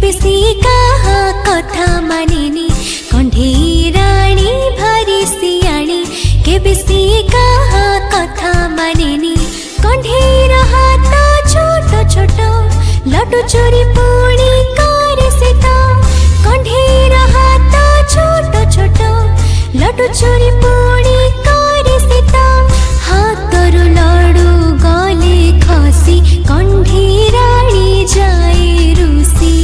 केबे सी कहा कथा मानेनी कंढेई राणी भारी सियाणी केबे सी कहा कथा मानेनी कंढेईर हाथ छोट छोट लड्डू चोरी पुणी करे से तो कंढेईर हाथ छोट छोट लड्डू चोरी पुणी करे से तो हातरू लड्डू गले खसी कंढेई राणी जाए रुसी।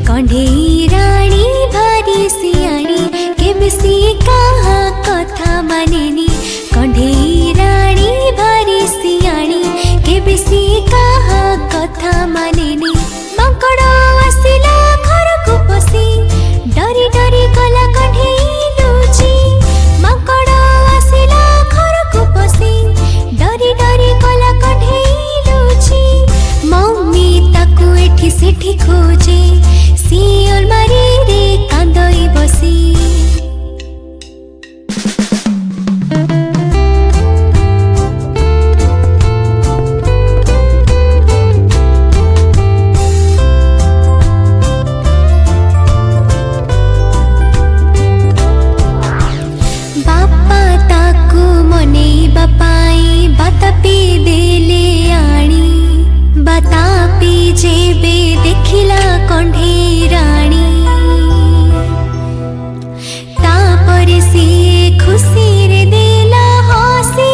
कंढेई राणी भारी सियाणी केबे सी कहा कथा मानेनी कंढेई राणी भारी सियाणी केबे सी कहा कथा मानेनी माकड़ आसिला घर को पसी डरी डरी गला कंढेई लुची माकड़ आसिला घर को पसी डरी डरी गला कंढेई लुची मम्मी ताकू एठी सेठी खोजे सियल मारी रे कांदई बसी। बापा ताकू मनेइबा पाई बात पी देले आणी बाता पी जेबे देखिला कंढेई राणी तापरे सिए खुशी रे देला हसी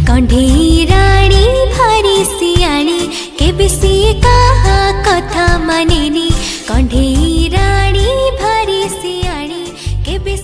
कंढेई राणी भारी सियाणी केबे सी कहा कथा मानेनी कंढेई राणी भारी सियाणी केबे